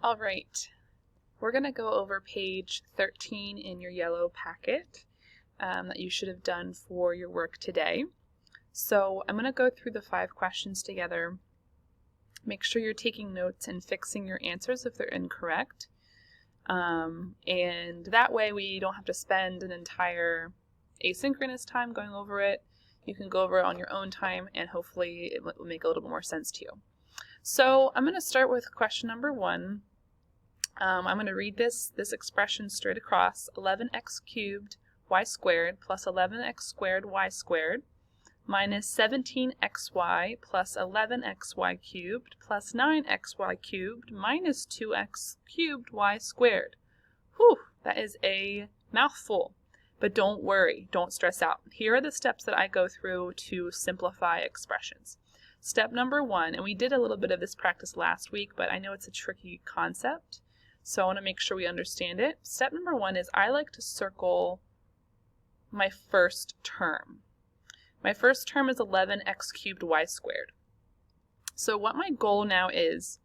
All right, we're going to go over page 13 in your yellow packet that you should have done for your work today. So I'm going to go through the 5 questions together. Make sure you're taking notes and fixing your answers if they're incorrect. And that way we don't have to spend an entire asynchronous time going over it. You can go over it on your own time and hopefully it will make a little bit more sense to you. So I'm going to start with question number 1. I'm going to read this expression straight across. 11x cubed y squared plus 11x squared y squared minus 17xy plus 11xy cubed plus 9xy cubed minus 2x cubed y squared. Whew, that is a mouthful. But don't worry, don't stress out. Here are the steps that I go through to simplify expressions. Step number 1, and we did a little bit of this practice last week, but I know it's a tricky concept, so I want to make sure we understand it. Step number 1 is I like to circle my first term. My first term is 11x cubed y squared. So what my goal now is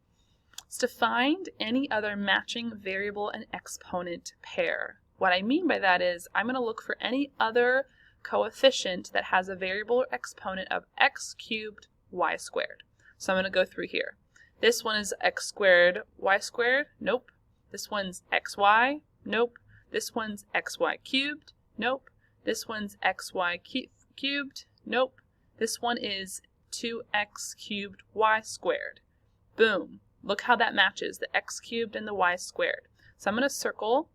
to find any other matching variable and exponent pair. What I mean by that is I'm going to look for any other coefficient that has a variable or exponent of x cubed y squared. So I'm going to go through here. This one is x squared y squared. Nope. This one's xy. Nope. This one's xy cubed. Nope. This one's xy cubed. Nope. This one is 2x cubed y squared. Boom. Look how that matches, the x cubed and the y squared. So I'm going to circle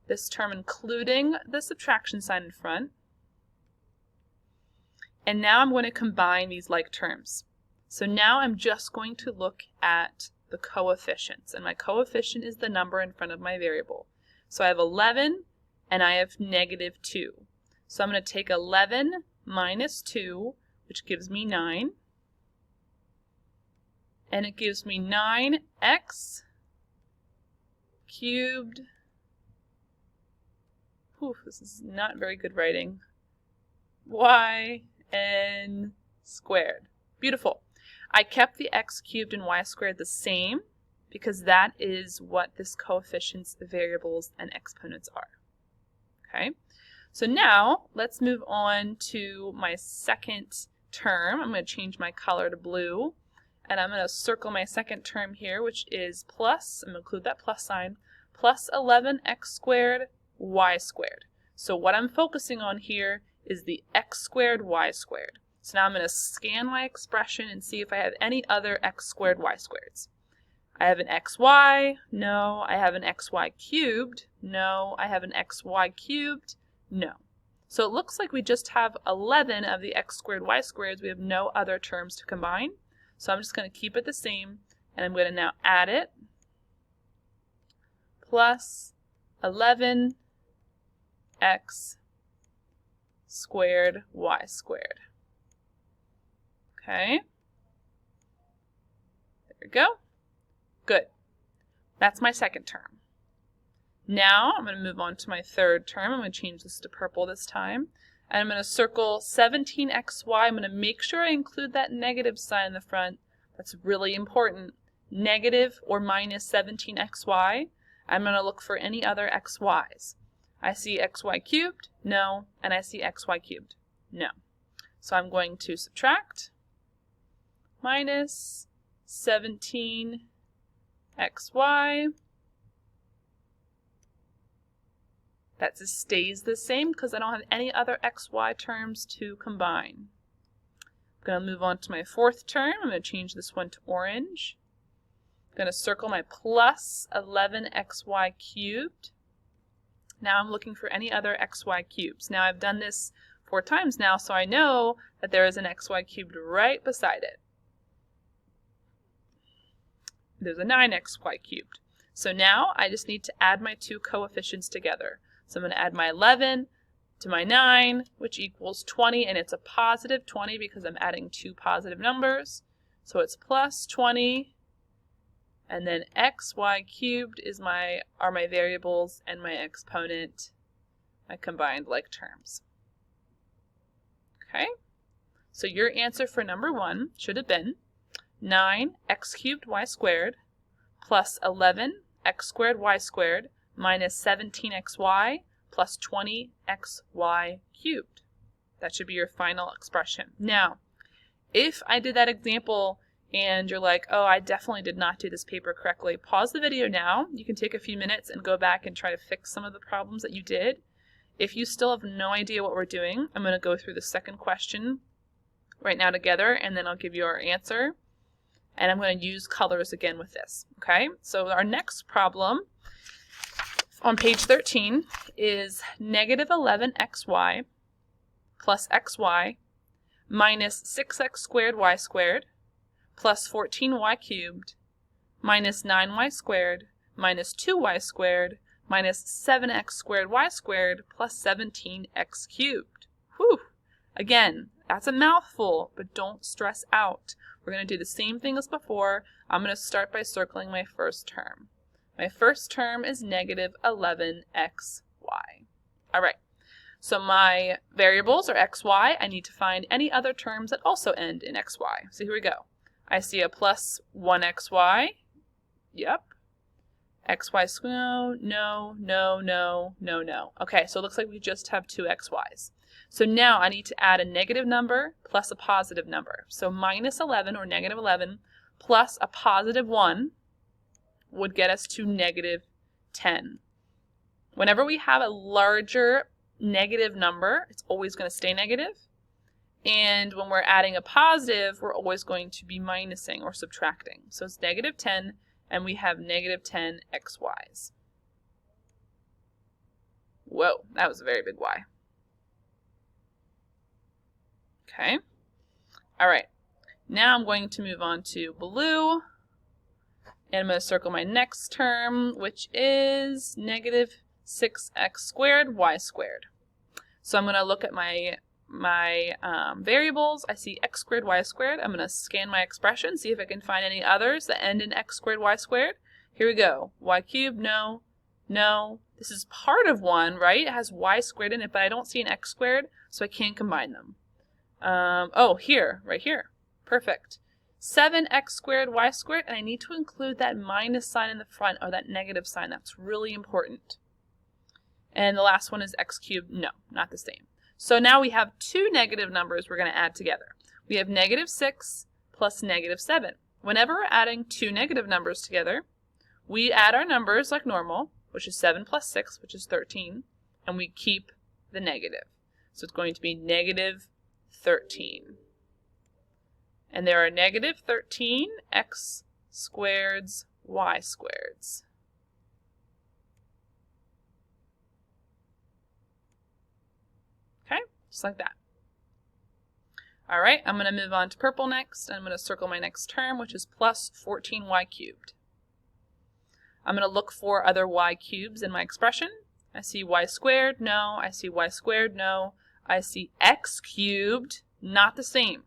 this term including the subtraction sign in front. And now I'm going to combine these like terms. So now I'm just going to look at the coefficients. And my coefficient is the number in front of my variable. So I have 11 and I have negative 2. So I'm going to take 11 minus 2, which gives me 9. And it gives me 9x cubed. Oof, this is not very good writing. Y(n) squared. Beautiful. I kept the x cubed and y squared the same because that is what this coefficient's variables and exponents are. Okay, so now let's move on to my second term. I'm going to change my color to blue. And I'm going to circle my second term here, which is plus, I'm going to include that plus sign, plus 11x squared y squared. So what I'm focusing on here is the x squared y squared. So now I'm going to scan my expression and see if I have any other x squared y squareds. I have an xy, no. I have an xy cubed, no. I have an xy cubed, no. So it looks like we just have 11 of the x squared y squareds. We have no other terms to combine. So I'm just going to keep it the same, and I'm going to now add it, plus 11x squared y squared. Okay, there we go. Good. That's my second term. Now I'm going to move on to my third term. I'm going to change this to purple this time. And I'm going to circle 17xy. I'm going to make sure I include that negative sign in the front. That's really important. Negative or minus 17xy. I'm going to look for any other xy's. I see xy cubed, no. And I see xy cubed, no. So I'm going to subtract minus 17xy. That just stays the same because I don't have any other xy terms to combine. I'm going to move on to my fourth term. I'm going to change this one to orange. I'm going to circle my plus 11xy cubed. Now I'm looking for any other xy cubes. Now I've done this 4 times now, so I know that there is an xy cubed right beside it. There's a 9xy cubed. So now I just need to add my 2 coefficients together. So I'm going to add my 11 to my 9, which equals 20, and it's a positive 20 because I'm adding 2 positive numbers. So it's plus 20, and then xy cubed are my variables, and my exponent, my combined like terms. Okay, so your answer for number 1 should have been 9x cubed y squared plus 11 x squared y squared minus 17xy plus 20xy cubed. That should be your final expression. Now, if I did that example and you're like, oh, I definitely did not do this paper correctly, pause the video now. You can take a few minutes and go back and try to fix some of the problems that you did. If you still have no idea what we're doing, I'm going to go through the second question right now together, and then I'll give you our answer. And I'm going to use colors again with this. Okay, so our next problem on page 13 is negative 11xy plus xy minus 6x squared y squared plus 14y cubed minus 9y squared minus 2y squared minus 7x squared y squared plus 17x cubed. Whew! Again, that's a mouthful, but don't stress out. We're going to do the same thing as before. I'm going to start by circling my first term. My first term is negative 11xy. All right, so my variables are xy. I need to find any other terms that also end in xy. So here we go. I see a plus 1xy. Yep. Xy squared. No. Okay, so it looks like we just have two xy's. So now I need to add a negative number plus a positive number. So minus 11 or negative 11 plus a positive 1 would get us to negative 10. Whenever we have a larger negative number, it's always going to stay negative. And when we're adding a positive, we're always going to be minusing or subtracting. So it's negative 10, and we have negative 10 xy's. Whoa, that was a very big y. Okay. All right. Now I'm going to move on to blue. And I'm going to circle my next term, which is negative 6x squared y squared. So I'm going to look at my variables. I see x squared y squared. I'm going to scan my expression, see if I can find any others that end in x squared y squared. Here we go. Y cubed, no. This is part of 1, right? It has y squared in it, but I don't see an x squared, so I can't combine them. Oh, here, right here. Perfect. 7x squared y squared, and I need to include that minus sign in the front, or that negative sign. That's really important. And the last one is x cubed. No, not the same. So now we have two negative numbers we're going to add together. We have negative 6 plus negative 7. Whenever we're adding two negative numbers together, we add our numbers like normal, which is 7 plus 6, which is 13, and we keep the negative. So it's going to be negative 13. And there are negative 13 x squareds, y squareds. Okay, just like that. All right, I'm going to move on to purple next. I'm going to circle my next term, which is plus 14y cubed. I'm going to look for other y cubes in my expression. I see y squared, no. I see y squared, no. I see x cubed, not the same.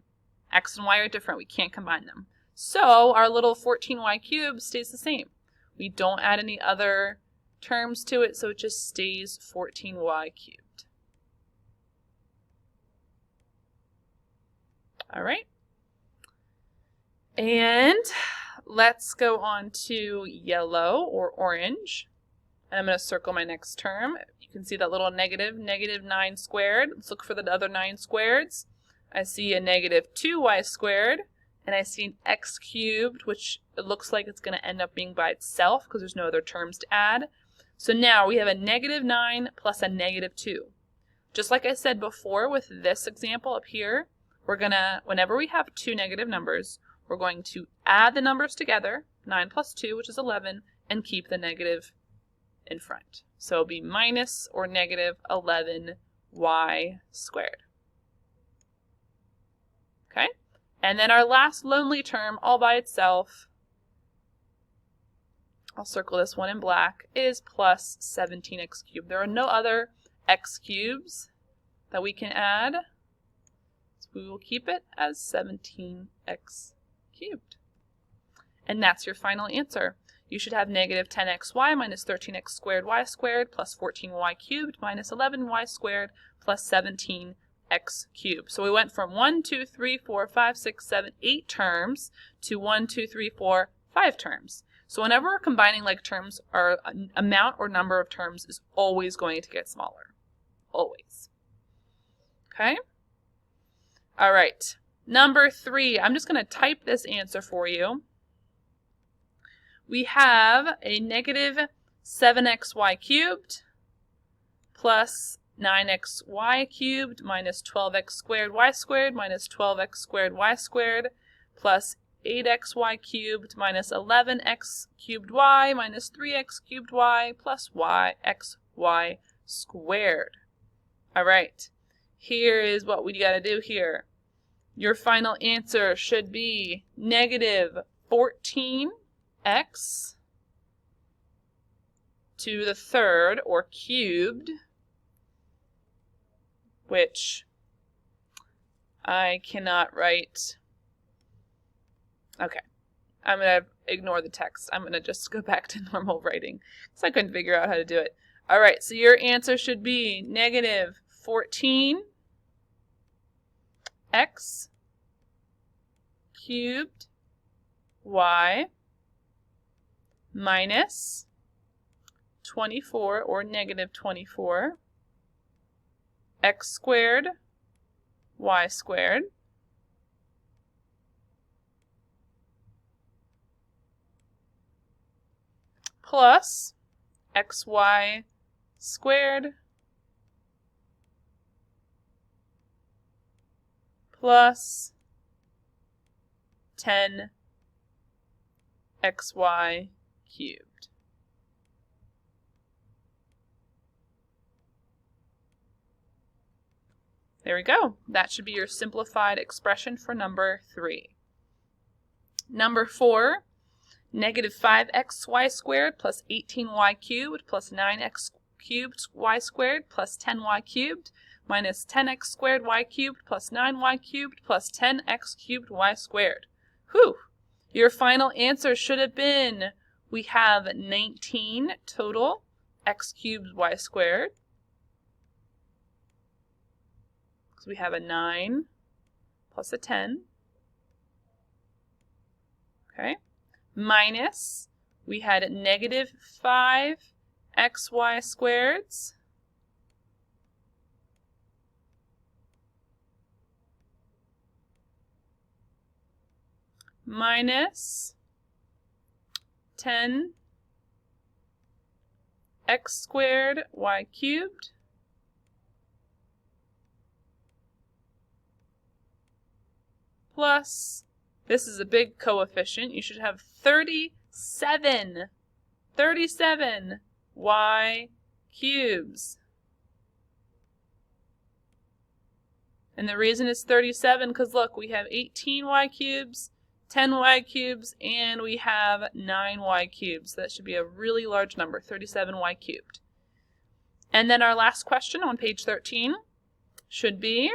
X and y are different. We can't combine them. So our little 14y cubed stays the same. We don't add any other terms to it, so it just stays 14y cubed. All right. And let's go on to yellow or orange. And I'm going to circle my next term. You can see that little negative 9 squared. Let's look for the other 9 squareds. I see a negative 2y squared, and I see an x cubed, which it looks like it's going to end up being by itself because there's no other terms to add. So now we have a negative 9 plus a negative 2. Just like I said before with this example up here, we're going to, whenever we have two negative numbers, we're going to add the numbers together, 9 plus 2, which is 11, and keep the negative in front. So it'll be minus or negative 11y squared. Okay, and then our last lonely term all by itself, I'll circle this one in black, is plus 17x cubed. There are no other x cubes that we can add, so we will keep it as 17x cubed. And that's your final answer. You should have negative 10xy minus 13x squared y squared plus 14y cubed minus 11y squared plus 17x cubed. So we went from 1, 2, 3, 4, 5, 6, 7, 8 terms to 1, 2, 3, 4, 5 terms. So whenever we're combining like terms, our amount or number of terms is always going to get smaller. Always. Okay? All right. Number 3, I'm just going to type this answer for you. We have a negative 7xy cubed plus 9xy cubed minus 12x squared y squared minus 12x squared y squared plus 8xy cubed minus 11x cubed y minus 3x cubed y plus xy squared. All right, here is what we got to do here. Your final answer should be negative 14x to the third, or cubed, which I cannot write. Okay, I'm going to ignore the text. I'm going to just go back to normal writing because I couldn't figure out how to do it. All right, so your answer should be negative 14x cubed y minus 24, or negative 24, x squared y squared plus xy squared plus 10xy cubed. There we go. That should be your simplified expression for number 3. Number 4, negative 5xy squared plus 18y cubed plus 9x cubed y squared plus 10y cubed minus 10x squared y cubed plus 9y cubed plus 10x cubed y squared. Whew! Your final answer should have been, we have 19 total x cubed y squared. So we have a 9 plus a 10. Okay. Minus, we had negative 5xy squareds minus 10x squared y cubed plus, this is a big coefficient, you should have 37 y cubes. And the reason it's 37 because look, we have 18 y cubes, 10 y cubes, and we have 9 y cubes. So that should be a really large number, 37 y cubed. And then our last question on page 13 should be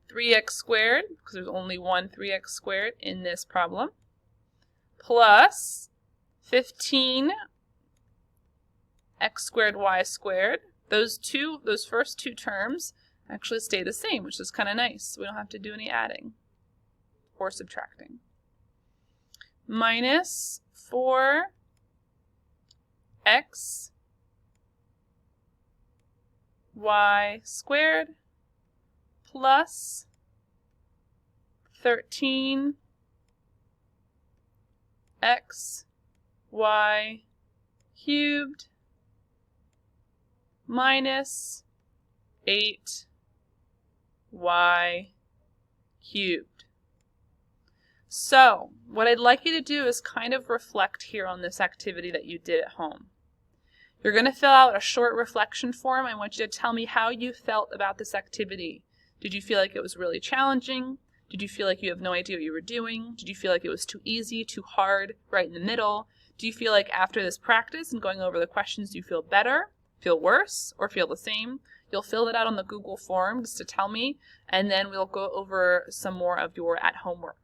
3x squared, because there's only one 3x squared in this problem, plus 15x squared y squared. Those first two terms actually stay the same, which is kind of nice. We don't have to do any adding or subtracting. Minus 4x y squared plus 13x y cubed minus 8y cubed. So, what I'd like you to do is kind of reflect here on this activity that you did at home. You're going to fill out a short reflection form. I want you to tell me how you felt about this activity. Did you feel like it was really challenging? Did you feel like you have no idea what you were doing? Did you feel like it was too easy, too hard, right in the middle? Do you feel like after this practice and going over the questions, do you feel better, feel worse, or feel the same? You'll fill it out on the Google form just to tell me, and then we'll go over some more of your at-home work.